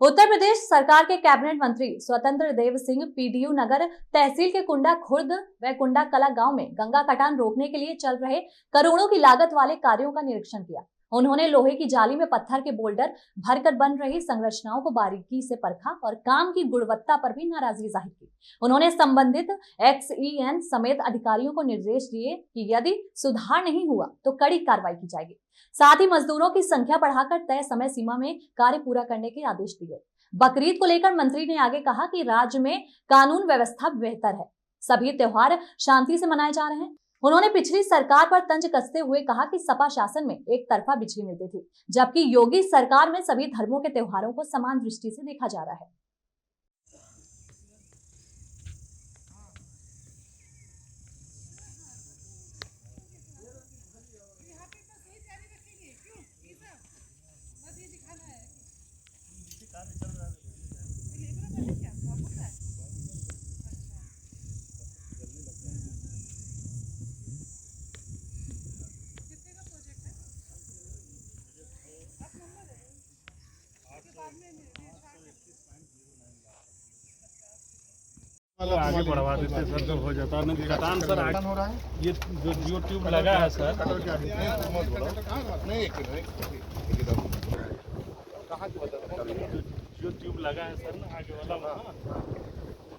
उत्तर प्रदेश सरकार के कैबिनेट मंत्री स्वतंत्र देव सिंह पीडीयू नगर तहसील के कुंडा खुर्द व कुंडा कला गांव में गंगा कटान रोकने के लिए चल रहे करोड़ों की लागत वाले कार्यों का निरीक्षण किया। उन्होंने लोहे की जाली में पत्थर के बोल्डर भरकर बन रही संरचनाओं को बारीकी से परखा और काम की गुणवत्ता पर भी नाराजगी जाहिर की। उन्होंने संबंधित XEN समेत अधिकारियों को निर्देश दिए कि यदि सुधार नहीं हुआ तो कड़ी कार्रवाई की जाएगी। साथ ही मजदूरों की संख्या बढ़ाकर तय समय सीमा में कार्य पूरा करने के आदेश दिए। बकरीद को लेकर मंत्री ने आगे कहा कि राज्य में कानून व्यवस्था बेहतर है, सभी त्योहार शांति से मनाए जा रहे हैं। उन्होंने पिछली सरकार पर तंज कसते हुए कहा कि सपा शासन में एक तरफा बिजली मिलती थी, जबकि योगी सरकार में सभी धर्मों के त्योहारों को समान दृष्टि से देखा जा रहा है। आगे बढ़वा देते सर तो हो जाता है। कटान सर आगे हो रहा है। ये जो ट्यूब लगा है सर जो ट्यूब लगा है सर ना आगे वाला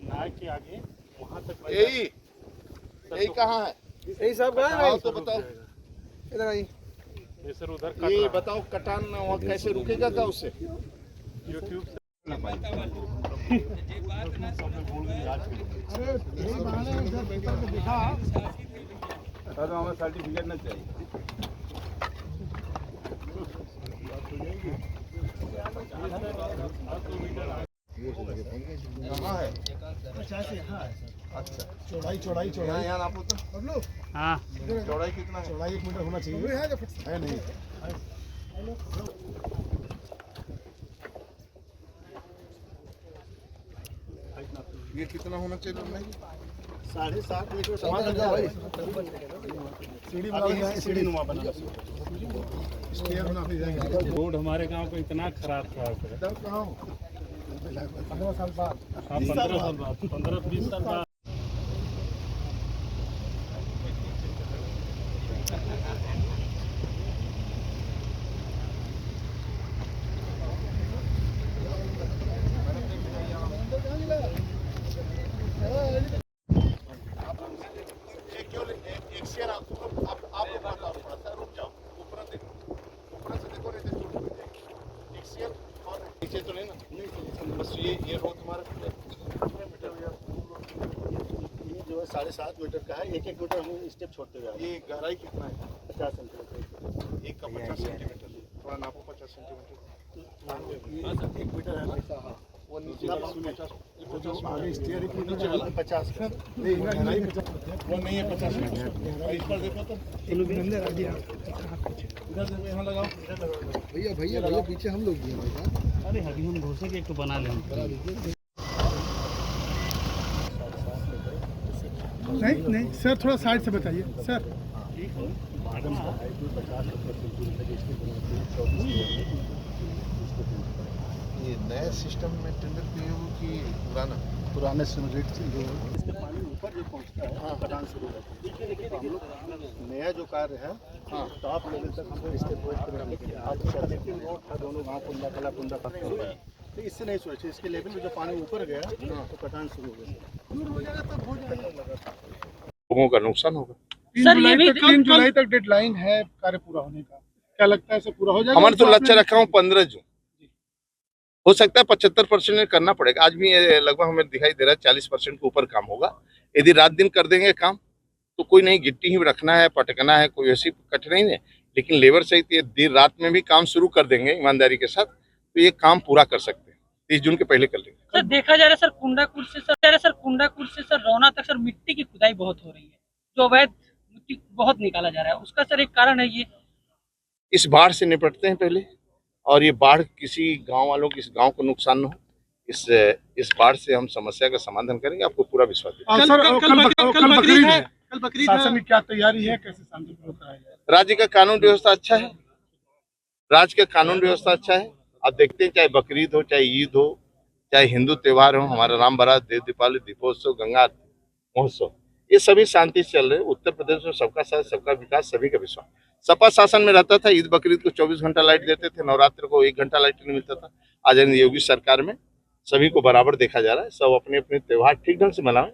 नाक के आगे वहाँ तक यही कहाँ है? यही सब गया तो बताओ इधर आई ये सर उधर ये बताओ कटान वहाँ कैसे रुकेगा का उससे? जो ट्यूब हमें सर्टिफिकेट नहीं चाहिए। कहाँ है? अच्छा चौड़ाई यहाँ नापो तो। हाँ चौड़ाई कितना है? चौड़ाई 1 मीटर होना चाहिए। है नहीं। ये कितना होना चाहिए लंबाई? 7.5 मीटर सीढ़ी नुमा बना। स्टेयर होना चाहिए। रोड हमारे गांव को इतना खराब था। 15 साल बाद। हाँ 15 साल बाद 15-20 साल बाद। नीचे तो नहीं ना? बस ये रोड तुम्हारा ये जो है 7.5 मीटर का है। 1-1 मीटर हम स्टेप छोड़ते हुए। ये गहराई कितना है? 50 सेंटीमीटर। एक का 50 सेंटीमीटर। थोड़ा नापो 50 सेंटीमीटर। 1 मीटर है। वो नीचे का 50 आगे स्टेयर 1 मीटर है। 50 का नहीं, गहराई 50 वो नहीं है 50 मीटर। इस पर देखो तो अंदर आ दिया। इधर देखो, यहाँ लगाओ। भैया पीछे हम लोग भी हैं। अरे अभी हम घोषणा के एक तो बना लें। नहीं सर, थोड़ा साइड से बताइए सर। ये नया सिस्टम में टेंडर किए हो कि पुराने रेट से जो इसके पानी ऊपर जो पहुंचता है। हाँ, कटान शुरू होता है। तो हम लोग नया जो कार्य है, हाँ, टॉप लेवल तक हम स्टेप वेट करेंगे। आज सर्विसिंग रोड था दोनों गाँव कुंडा कला कुंडा तो इससे नहीं सोचे। इसके लेवल में जो पानी ऊपर गया तो कटान शुरू हो गया। लोगों का नुकसान होगा। सर ये भी 3 जुलाई तक डेडलाइन है कार्य पूरा होने का। क्या लगता है इसे पूरा हो जाएगा? हमारे तो लक्ष्य रखा हूँ 15 जून। हो सकता है 75% करना पड़ेगा। आज भी लगभग हमें दिखाई दे रहा है 40% के ऊपर काम होगा। यदि रात दिन कर देंगे काम तो कोई नहीं, गिट्टी ही रखना है, पटकना है, कोई ऐसी कठिनाई नहीं। लेकिन लेबर सहित ये देर रात में भी काम शुरू कर देंगे ईमानदारी के साथ तो ये काम पूरा कर सकते हैं। 30 जून के पहले कर लेंगे। सर देखा जा रहा है सर कुंडाकुर से रोना तक सर मिट्टी की खुदाई बहुत हो रही है, जो अवैध मिट्टी बहुत निकाला जा रहा है। उसका सर एक कारण है ये। इस बाढ़ से निपटते हैं पहले, और ये बाढ़ किसी गांव वालों की, इस गांव को नुकसान न हो, इस बाढ़ से हम समस्या का समाधान करेंगे। आपको पूरा विश्वास है। कल बकरीद शासन की क्या तैयारी है? कैसे शांतिपूर्वक कराया जाए? राज्य का कानून व्यवस्था अच्छा है। राज्य का कानून व्यवस्था अच्छा है। आप देखते हैं चाहे बकरीद हो, चाहे ईद हो, चाहे हिंदू त्योहार हो, हमारा राम बारात, देव दीपावली, दीपोत्सव, गंगा महोत्सव, ये सभी शांति से चल रहे हैं। उत्तर प्रदेश में सबका साथ, सबका विकास, सभी का विश्वास। सपा शासन में रहता था, ईद बकरीद को 24 घंटा लाइट देते थे, नवरात्र को 1 घंटा लाइट नहीं मिलता था। आज योगी सरकार में सभी को बराबर देखा जा रहा है। सब अपने अपने त्योहार ठीक ढंग से मनाएं,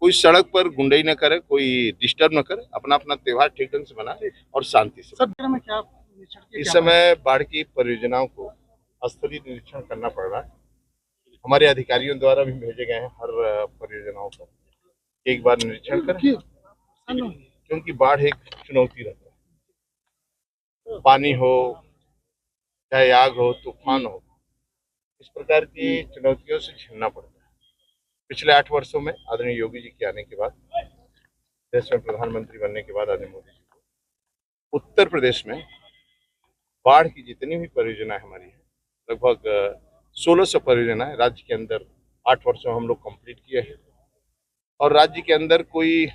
कोई सड़क पर गुंडई न करे, कोई डिस्टर्ब न करे, अपना अपना त्योहार ठीक ढंग से मनाए और शांति से। सर में क्या इस समय बाढ़ की परियोजनाओं को स्थलीय निरीक्षण करना पड़ रहा है। हमारे अधिकारियों द्वारा भी भेजे गए हैं हर परियोजनाओं पर एक बार निरीक्षण करें, क्योंकि बाढ़ एक चुनौती रहता है। पानी हो, चाहे आग हो, तूफान हो, इस प्रकार की चुनौतियों से झेलना पड़ता है। पिछले 8 वर्षों में आदरणीय योगी जी के आने के बाद, देश में प्रधानमंत्री बनने के बाद आदरणीय मोदी जी को उत्तर प्रदेश में बाढ़ की जितनी भी परियोजनाएं हमारी है, लगभग 1600 परियोजनाएं राज्य के अंदर 8 वर्षों हम लोग कंप्लीट किए हैं और राज्य के अंदर कोई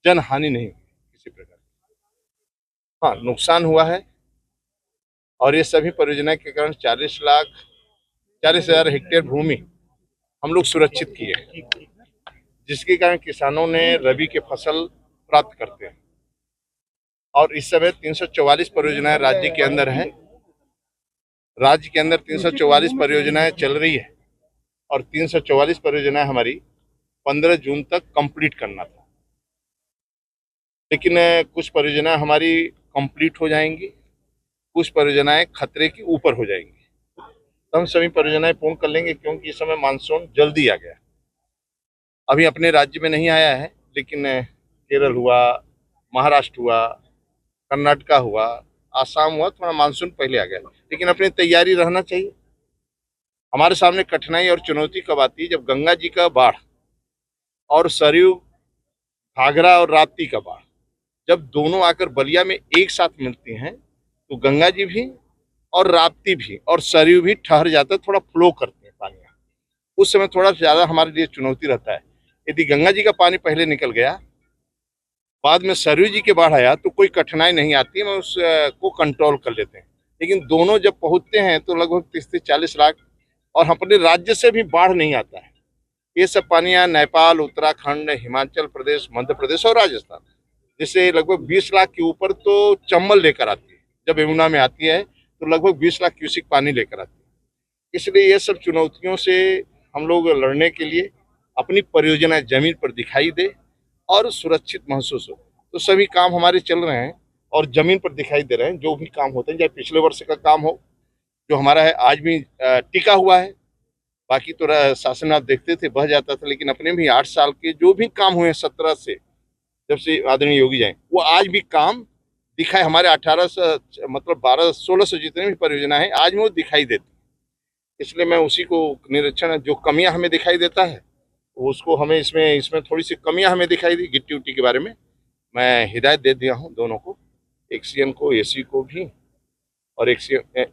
जन हानि नहीं हुई किसी प्रकार की। हाँ, नुकसान हुआ है और ये सभी परियोजनाएं के कारण 40,000 हेक्टेयर भूमि हम लोग सुरक्षित किए हैं, जिसके कारण किसानों ने रबी के फसल प्राप्त करते हैं। और इस समय 344 परियोजनाएं राज्य के अंदर हैं। राज्य के अंदर 344 परियोजनाएं चल रही है और 344 परियोजनाएं हमारी 15 जून तक कंप्लीट करना था, लेकिन कुछ परियोजनाएं हमारी कंप्लीट हो जाएंगी, कुछ परियोजनाएं खतरे के ऊपर हो जाएंगी। तो हम सभी परियोजनाएं पूर्ण कर लेंगे, क्योंकि इस समय मानसून जल्दी आ गया। अभी अपने राज्य में नहीं आया है, लेकिन केरल हुआ, महाराष्ट्र हुआ, कर्नाटका हुआ, आसाम हुआ, थोड़ा मानसून पहले आ गया। लेकिन अपनी तैयारी रहना चाहिए। हमारे सामने कठिनाई और चुनौती कब आती है? जब गंगा जी का बाढ़ और सरयू, घाघरा और राप्ती का बाढ़ जब दोनों आकर बलिया में एक साथ मिलती हैं, तो गंगा जी भी और राप्ती भी और सरयू भी ठहर जाता है, थोड़ा फ्लो करते हैं पानी। उस समय थोड़ा ज्यादा हमारे लिए चुनौती रहता है। यदि गंगा जी का पानी पहले निकल गया, बाद में सरयू जी के बाढ़ आया, तो कोई कठिनाई नहीं आती, हम उसको कंट्रोल कर लेते हैं। लेकिन दोनों जब पहुंचते हैं तो लगभग 30 से 40 लाख, और अपने राज्य से भी बाढ़ नहीं आता है। ये सब पानियां नेपाल, उत्तराखंड, हिमाचल प्रदेश, मध्य प्रदेश और राजस्थान, जिससे लगभग 20 लाख के ऊपर तो चंबल लेकर आती है। जब यमुना में आती है तो लगभग 20 लाख क्यूसिक पानी लेकर आती है। इसलिए ये सब चुनौतियों से हम लोग लड़ने के लिए अपनी परियोजनाएं जमीन पर दिखाई दे और सुरक्षित महसूस हो, तो सभी काम हमारे चल रहे हैं और जमीन पर दिखाई दे रहे हैं। जो भी काम होते हैं, चाहे पिछले वर्ष का काम हो जो हमारा है, आज भी टिका हुआ है। बाकी तो शासन आप देखते थे बह जाता था, लेकिन अपने भी 8 साल के जो भी काम हुए 17 से, जब से आदरणीय योगी जाए, वो आज भी काम दिखाए। हमारे 1800 मतलब 1600 जितने भी परियोजना है, आज में वो दिखाई देती। इसलिए मैं उसी को निरीक्षण, जो कमियां हमें दिखाई देता है उसको, हमें इसमें थोड़ी सी कमियां हमें दिखाई दी गिट्टी उट्टी के बारे में, मैं हिदायत दे दिया हूं दोनों को, एक्सीएन को, एसी को भी और एक्सीएन